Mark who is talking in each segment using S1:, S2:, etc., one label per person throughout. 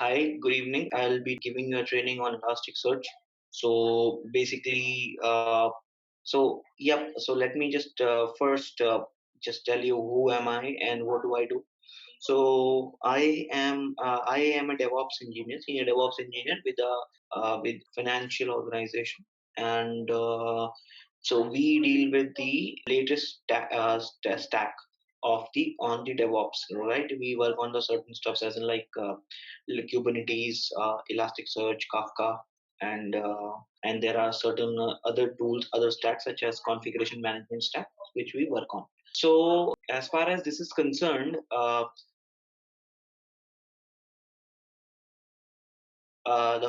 S1: Hi, good evening. I'll be giving you a training on Elasticsearch. So basically, so let me just first just tell you who am I and what do I do. So I am a DevOps engineer, senior DevOps engineer with financial organization, and so we deal with the latest stack of the on the DevOps, right? We work on the certain stuffs as in like Kubernetes, Elasticsearch, Kafka, and uh, and there are certain other tools, other stacks such as configuration management stack, which we work on. So as far as this is concerned, the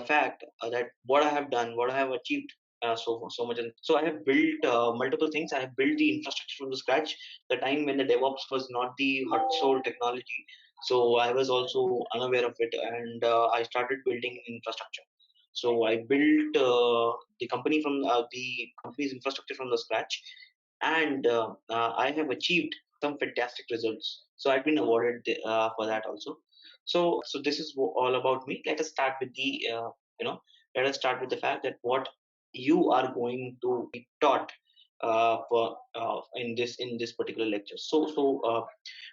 S1: fact that what I have done, what I have achieved so much. And so I have built multiple things. I have built the infrastructure from the scratch. The time when the DevOps was not the hot soul technology, so I was also unaware of it, and I started building infrastructure. So I built the company's infrastructure from the scratch, and I have achieved some fantastic results. So I've been awarded for that also. So this is all about me. Let us start with the you know let us start with the fact that what you are going to be taught in this particular lecture.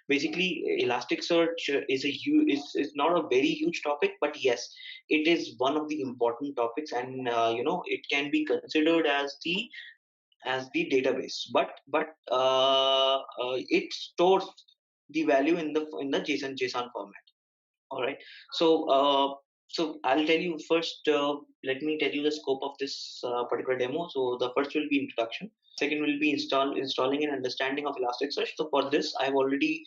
S1: Basically, Elasticsearch is not a very huge topic, but yes, it is one of the important topics, and it can be considered as the database, but it stores the value in the JSON format. All right. So I'll tell you first. Let me tell you the scope of this particular demo. So the first will be introduction. Second will be installing and understanding of Elasticsearch. So for this, I've already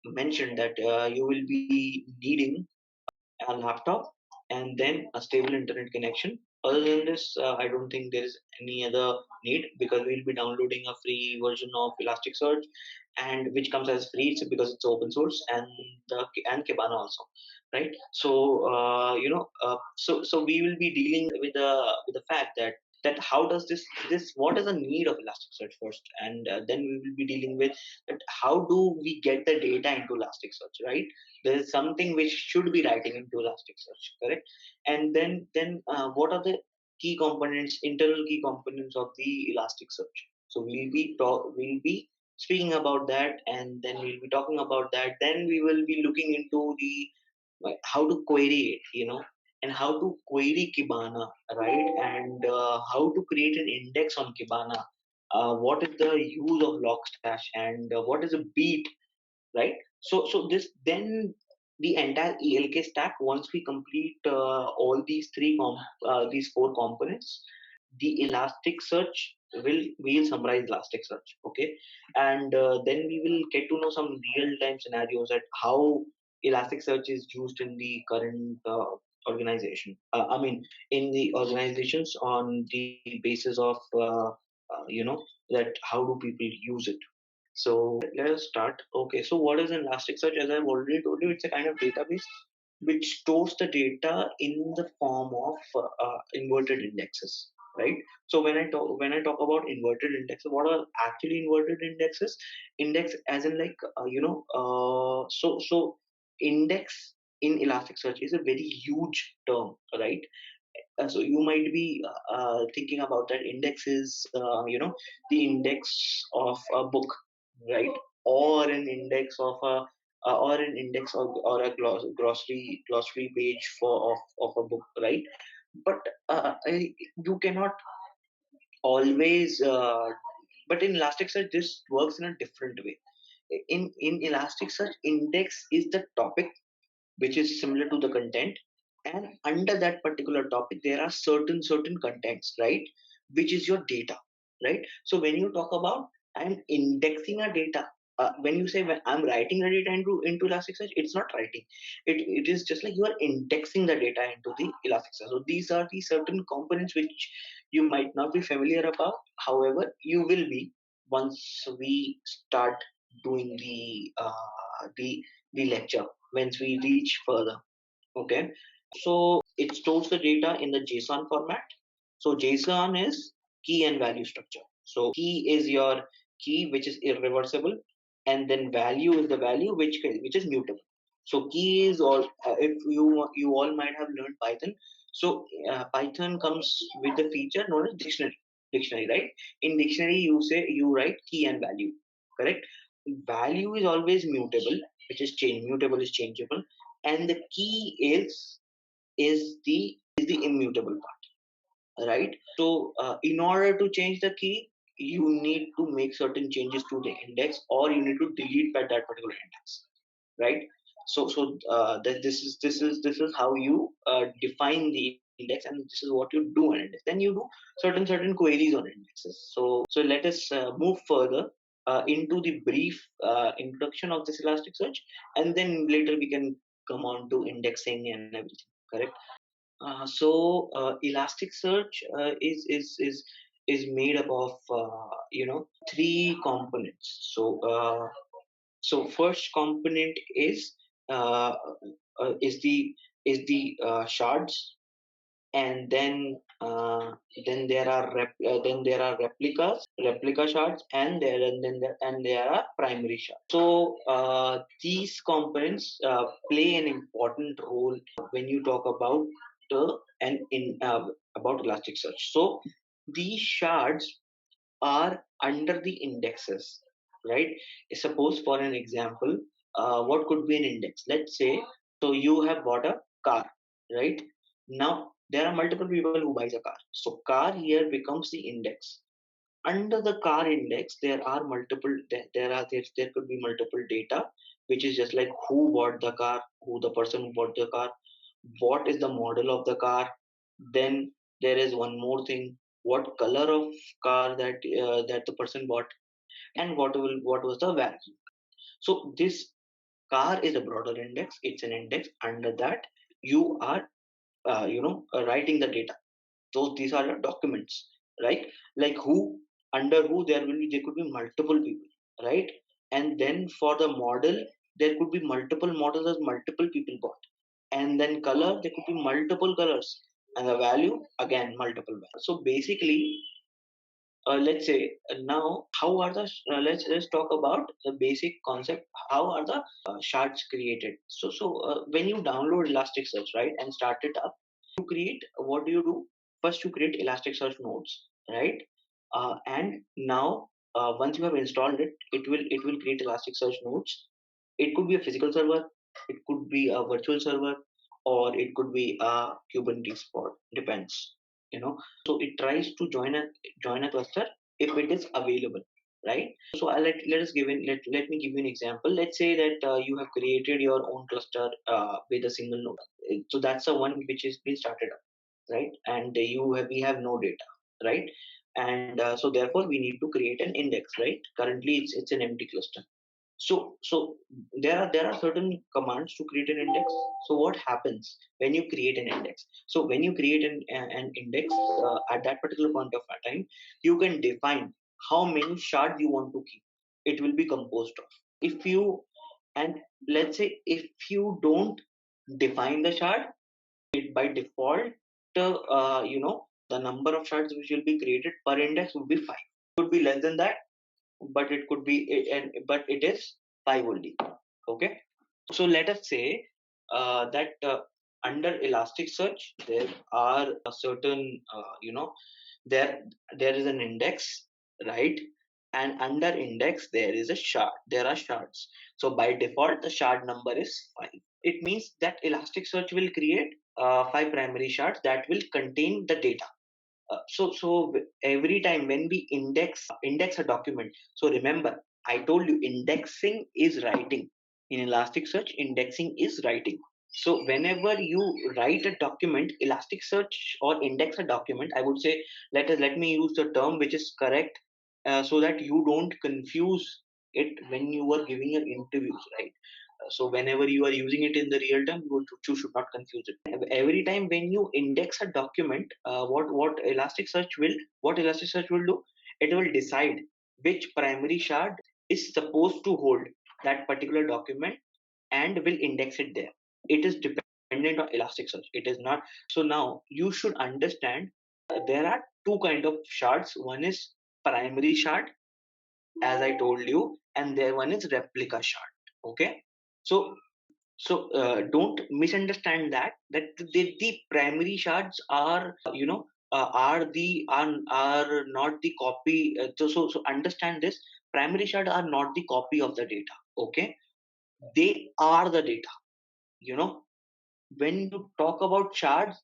S1: mentioned that you will be needing a laptop and then a stable internet connection. Other than this, I don't think there is any other need, because we'll be downloading a free version of Elasticsearch, and which comes as free because it's open source, and Kibana also, right? So we will be dealing with the fact that how does this what is the need of Elasticsearch first, and then we will be dealing with that how do we get the data into Elasticsearch, right? There is something which should be writing into Elasticsearch, correct? And then what are the key components, internal key components of the Elasticsearch? So we'll be speaking about that, and then we'll be talking about that. Then we will be looking into the how to query it, and how to query Kibana, right? And how to create an index on Kibana. What is the use of Logstash, and what is a beat, right? So this then the entire ELK stack. Once we complete all these four components, the Elasticsearch will summarize Elasticsearch, okay, and then we will get to know some real time scenarios at how Elasticsearch is used in the current organization. I mean, in the organizations on the basis of that how do people use it. So let us start. Okay, so what is an Elasticsearch? As I've already told you, it's a kind of database which stores the data in the form of inverted indexes, right? So when I talk about inverted indexes, what are actually inverted indexes? Index as in like index in Elasticsearch is a very huge term, right? So you might be thinking about that index is the index of a book, right? Or an index of a or an index or a glossary page of a book, right? But you cannot always but in Elasticsearch this works in a different way. In Elasticsearch, index is the topic which is similar to the content, and under that particular topic there are certain contents, right, which is your data, right? So when you talk about I'm indexing a data, when you say when I'm writing the data into Elasticsearch, it's not writing it is just like you are indexing the data into the Elasticsearch. So these are the certain components which you might not be familiar about, however you will be once we start doing the lecture, once we reach further. Okay. So it stores the data in the JSON format. So JSON is key and value structure. So key is your key, which is irreversible, and then value is the value which is mutable. So key is all, if you all might have learned Python. So Python comes with the feature known as dictionary, right? In dictionary you say, you write key and value, correct? Value is always mutable, which is mutable is changeable, and the key is the immutable part, right? So in order to change the key, you need to make certain changes to the index, or you need to delete that particular index, right? This is how you define the index, and this is what you do on index. Then you do certain queries on indexes. So let us move further into the brief introduction of this Elasticsearch, and then later we can come on to indexing and everything, correct? Elasticsearch is made up of three components. So first component uh, is the shards, and then there are replica shards, and there are primary shards. So these components play an important role when you talk about the and in about Elasticsearch. So these shards are under the indexes, right? Suppose for an example, what could be an index? Let's say, so you have bought a car, right? Now there are multiple people who buys a car. So car here becomes the index. Under the car index, there could be multiple data, which is just like who bought the car, who the person who bought the car, what is the model of the car. Then there is one more thing: what color of car that the person bought, and what was the value. So this car is a broader index. It's an index. Under that, you are writing the data. Those These are your documents, right? Like who, under who there could be multiple people, right? And then for the model, there could be multiple models as multiple people bought. And then color, there could be multiple colors, and the value, again, multiple values. So basically, let's say now how are the let's talk about the basic concept. How are the shards created? So when you download Elasticsearch, right, and start it up, you create, what do you do? First you create Elasticsearch nodes, right? And now once you have installed it, it will create Elasticsearch nodes. It could be a physical server, it could be a virtual server, or it could be a Kubernetes pod, depends, you know. So it tries to join a cluster if it is available, right? So let me give you an example. Let's say that you have created your own cluster with a single node. So that's the one which is being started up, right? And we have no data, right? And so therefore we need to create an index, right? Currently it's an empty cluster. So there are certain commands to create an index. So what happens when you create an index? So when you create an index, at that particular point of time, you can define how many shards you want to keep. It will be composed of. If you and let's say if you don't define the shard, it by default, the number of shards which will be created per index would be 5. It could be less than that, but it could be but it is 5 only. Okay. So let us say that under Elasticsearch there are a certain there there is an index, right? And under index there are shards. So by default the shard number is 5. It means that Elasticsearch will create 5 primary shards that will contain the data. Every time when we index a document, so remember, I told you indexing is writing. In Elasticsearch, indexing is writing. So whenever you write a document, Elasticsearch, or index a document, I would say, let me use the term which is correct, so that you don't confuse it when you are giving your interviews, right? So whenever you are using it in the real time, you should not confuse it. Every time when you index a document, what Elasticsearch will do, it will decide which primary shard is supposed to hold that particular document, and will index it there. It is dependent on Elasticsearch. It is not. So now you should understand, there are two kind of shards. One is primary shard, as I told you, and there one is replica shard. Okay. So So don't misunderstand that the primary shards are are not the copy. So understand this: primary shards are not the copy of the data. Okay, they are the data. You know, when you talk about shards,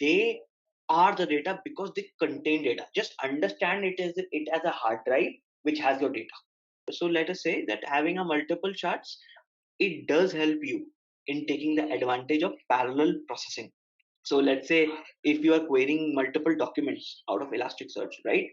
S1: they are the data because they contain data. Just understand it as a hard drive which has your data. So let us say that having a multiple shards, it does help you in taking the advantage of parallel processing. So let's say if you are querying multiple documents out of Elasticsearch, right?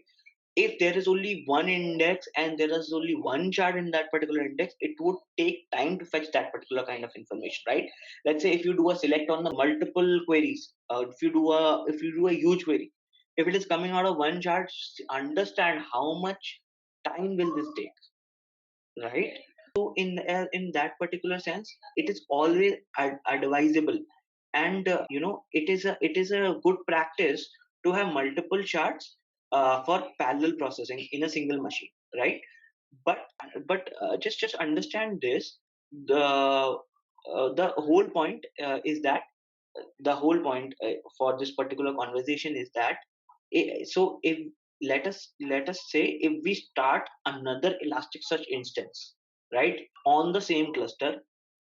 S1: If there is only one index and there is only one chart in that particular index, it would take time to fetch that particular kind of information, right? Let's say if you do a select on the multiple queries, if you do a huge query, if it is coming out of one chart, understand how much time will this take, right? So in that particular sense, it is always advisable, and it is a good practice to have multiple charts for parallel processing in a single machine, right? But just understand this: the whole point is that the whole point for this particular conversation is that so if let us say if we start another Elasticsearch instance, right, on the same cluster,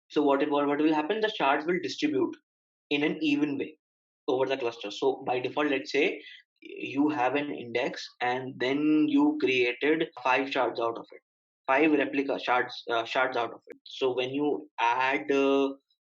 S1: so what will happen, the shards will distribute in an even way over the cluster. So by default, let's say you have an index and then you created five shards out of it, five replica shards out of it. So when you add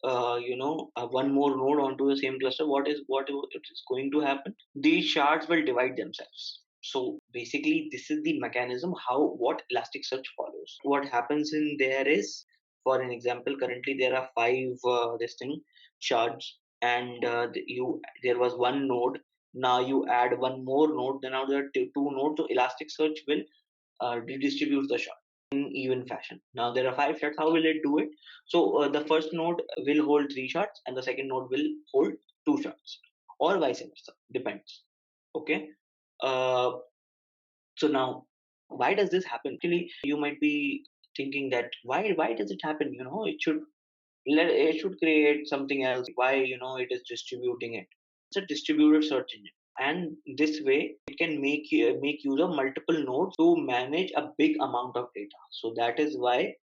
S1: one more node onto the same cluster, what is going to happen, these shards will divide themselves. So basically this is the mechanism how what Elasticsearch follows. What happens in there is, for an example, currently there are five this thing shards, and there was one node. Now you add one more node, then now there are two nodes. So Elasticsearch will redistribute the shard in even fashion. Now there are five shards. How will it do it? So the first node will hold three shards, and the second node will hold two shards, or vice versa. Depends. Okay. Uh, so now, why does this happen? Actually, you might be thinking that why does it happen? It should create something else. Why it is distributing it? It's a distributed search engine, and this way it can make use of multiple nodes to manage a big amount of data. So that is why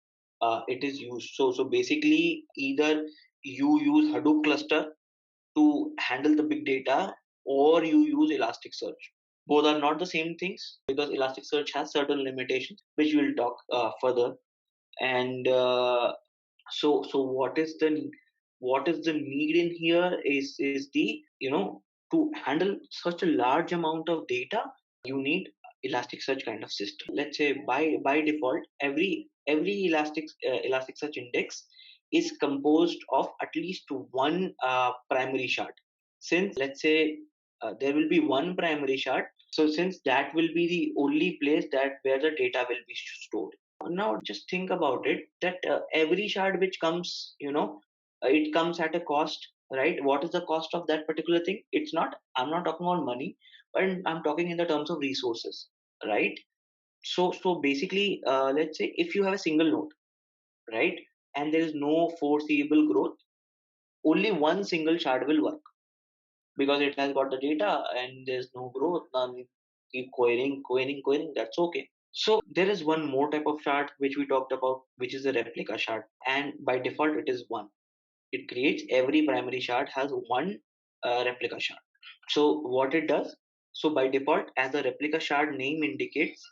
S1: it is used. So basically, either you use Hadoop cluster to handle the big data, or you use Elasticsearch. Both are not the same things because Elasticsearch has certain limitations, which we'll talk further. And so what is the need in here is the to handle such a large amount of data, you need Elasticsearch kind of system. Let's say by default, every Elasticsearch index is composed of at least one primary shard. Since let's say there will be one primary shard, so since that will be the only place that where the data will be stored. Now just think about it, that every shard which comes, it comes at a cost, right? What is the cost of that particular thing? I'm not talking about money, but I'm talking in the terms of resources, right? So basically, let's say if you have a single node, right, and there is no foreseeable growth, only one single shard will work because it has got the data and there's no growth. Now keep querying, that's okay. So there is one more type of shard which we talked about, which is a replica shard, and by default it is one. It creates every primary shard has one replica shard. So what it does? So by default, as the replica shard name indicates,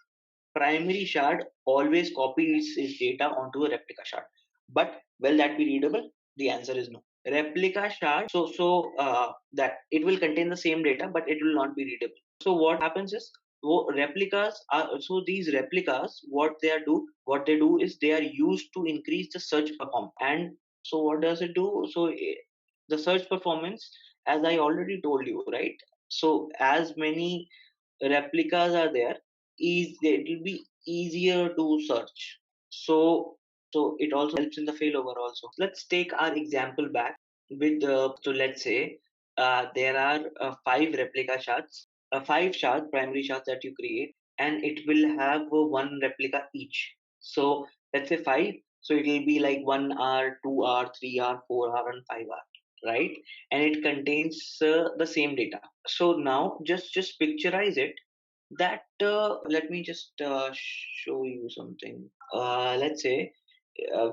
S1: primary shard always copies its data onto a replica shard. But will that be readable? The answer is no. Replica shard, that it will contain the same data, but it will not be readable. So what happens is, these replicas, what they do is they are used to increase the search performance. And so what does it do? So the search performance, as I already told you, right? So as many replicas are there, it will be easier to search. So so it also helps in the failover also. Let's take our example back with so let's say there are five replica shards, five primary shards that you create, and it will have one replica each. So let's say five, So it will be like 1 hour, 2 hour, 3 hour, 4 hour, and 5 hour, right? And it contains the same data. So now just picturize it. That let me just show you something. Let's say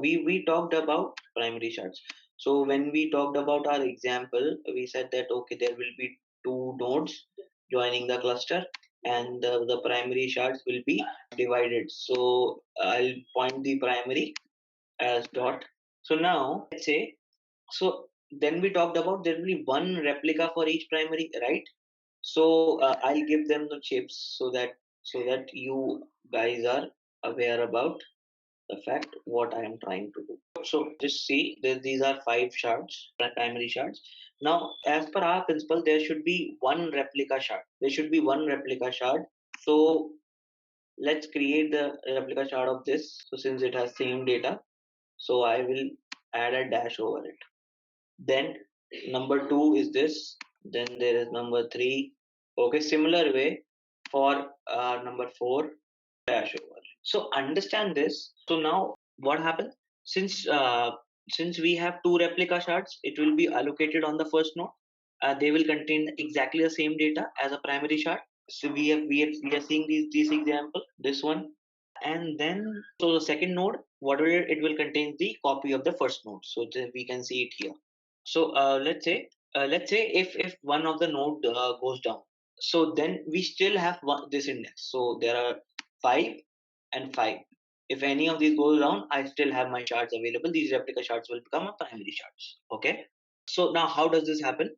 S1: we talked about primary shards. So when we talked about our example, we said that okay, there will be two nodes joining the cluster, and the primary shards will be divided. So I'll point the primary as dot. So now let's say, so then we talked about there will be one replica for each primary, right? So I'll give them the chips so that you guys are aware about the fact what I am trying to do. So just see that these are five shards, primary shards. Now, as per our principle, there should be one replica shard. There should be one replica shard. So let's create the replica shard of this. So since it has same data, so I will add a dash over it. Then number two is this. Then there is number three. Okay, similar way for number four, dash over. So understand this. So now what happens? Since since we have two replica shards, it will be allocated on the first node. They will contain exactly the same data as a primary shard. So we are seeing these example, this one, and then so the second node, whatever it will contain the copy of the first node. So we can see it here. So let's say if one of the node goes down, so then we still have this index. So there are 5 and 5. If any of these goes down, I still have my shards available. These replica shards will become a primary shards. Okay. So now how does this happen?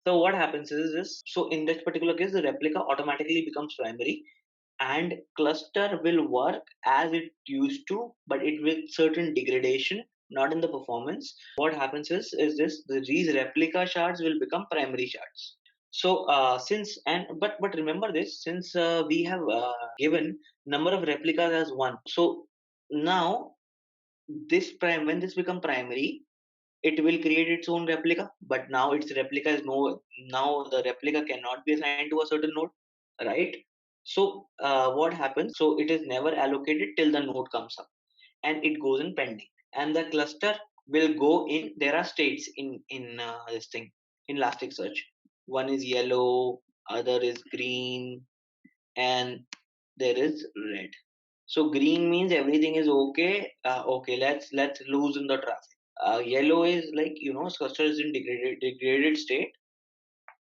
S1: So what happens is this. So in this particular case, the replica automatically becomes primary, and cluster will work as it used to, but it with certain degradation, not in the performance. What happens is this: these replica shards will become primary shards. So since and but remember this, since we have given number of replicas as one. So now this prime when this become primary, it will create its own replica, but now its replica is no, now the replica cannot be assigned to a certain node, right? So what happens, so it is never allocated till the node comes up, and it goes in pending, and the cluster will go in. There are states in this thing, in Elasticsearch. One is yellow, other is green, and there is red. So green means everything is okay. Okay, let's loosen the traffic. Yellow is like, cluster is in degraded state.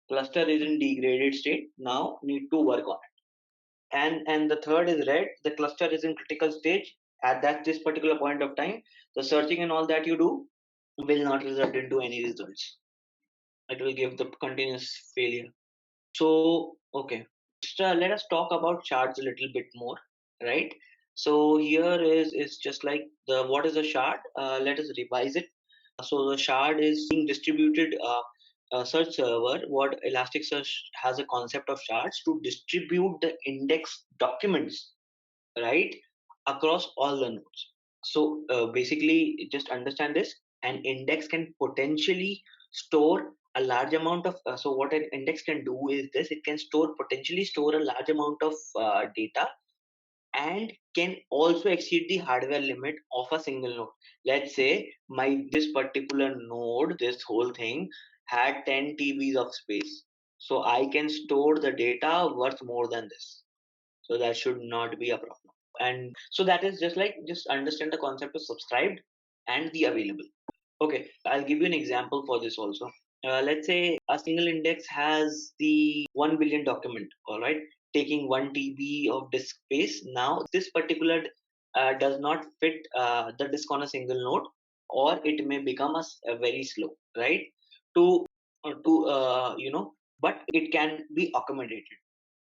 S1: Cluster is in degraded state. Now need to work on it. And the third is red. The cluster is in critical stage. At that this particular point of time, the searching and all that you do will not result into any results. It will give the continuous failure. So okay, let us talk about shards a little bit more, right? So here is just like the what is a shard. Let us revise it. So the shard is being distributed search server. What Elasticsearch has a concept of shards to distribute the index documents, right, across all the nodes. So basically, just understand this. An index can potentially store a large amount of. So what an index can do is this: it can potentially store a large amount of data, and can also exceed the hardware limit of a single node. Let's say my this particular node, this whole thing had 10 TBs of space. So I can store the data worth more than this. So that should not be a problem. And so that is just like, just understand the concept of subscribed and the available. Okay, I'll give you an example for this also. Let's say a single index has the 1 billion document, all right, taking 1 TB of disk space. Now, this particular does not fit the disk on a single node, or it may become a very slow, right? To but it can be accommodated,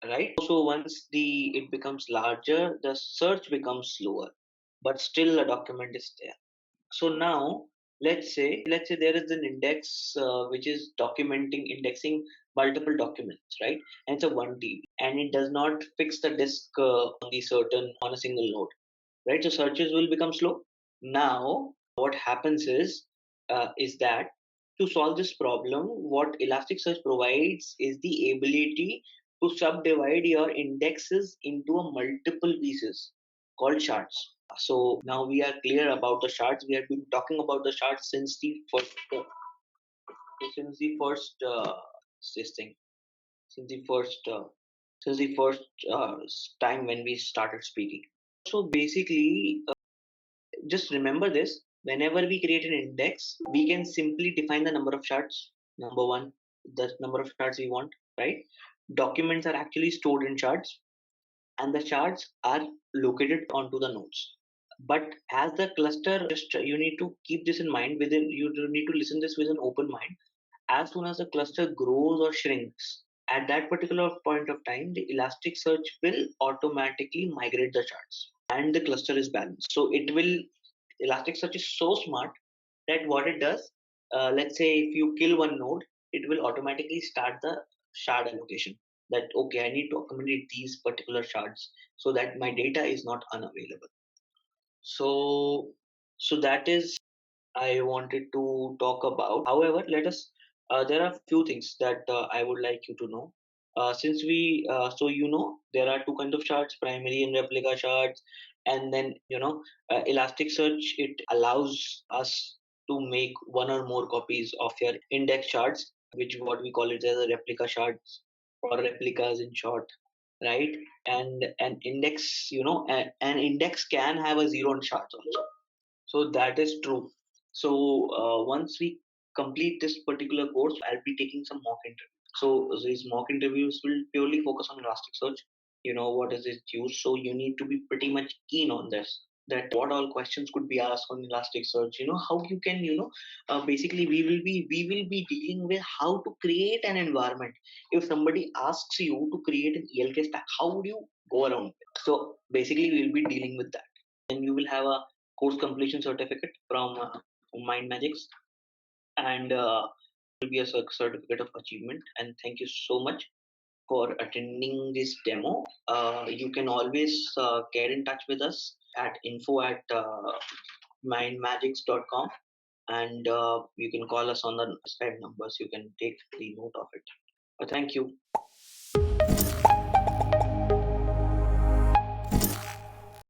S1: right? So once the it becomes larger, the search becomes slower, but still a document is there. So now let's say there is an index which is indexing multiple documents, right? And it's a 1 TB, and it does not fix the disk on a single node, right? So searches will become slow. Now what happens is that to solve this problem, what Elasticsearch provides is the ability to subdivide your indexes into a multiple pieces called shards. So now we are clear about the charts. We have been talking about the charts since the first this thing since the first since the first time when we started speaking. So basically, just remember this: whenever we create an index, we can simply define the number of charts. Number one, the number of charts we want, right? Documents are actually stored in charts, and the charts are located onto the nodes. But as the cluster, just you need to keep this in mind. Within, you need to listen this with an open mind. As soon as the cluster grows or shrinks, at that particular point of time, the Elasticsearch will automatically migrate the charts, and the cluster is balanced. So it will Elasticsearch is so smart that what it does, let's say if you kill one node, it will automatically start the shard allocation. That okay, I need to accommodate these particular shards so that my data is not unavailable. So, so that is I wanted to talk about. However, let us. There are few things that I would like you to know. Since we, so you know, there are two kinds of shards: primary and replica shards. And then Elasticsearch, it allows us to make one or more copies of your index shards, which what we call it as a replica shards or replicas in short, right? And an index, an index can have a zero on shards also, so that is true. So once we complete this particular course, I'll be taking some mock interviews. So these mock interviews will purely focus on Elasticsearch. What is its use? So you need to be pretty much keen on this. That what all questions could be asked on Elasticsearch. How you can. Basically we will be dealing with how to create an environment. If somebody asks you to create an ELK stack, how would you go around it? So basically we'll be dealing with that. And you will have a course completion certificate from MindMajix, and will be a certificate of achievement. And thank you so much for attending this demo. You can always get in touch with us at info@mindmajix.com, and you can call us on the specified numbers. You can take the note of it. Thank you.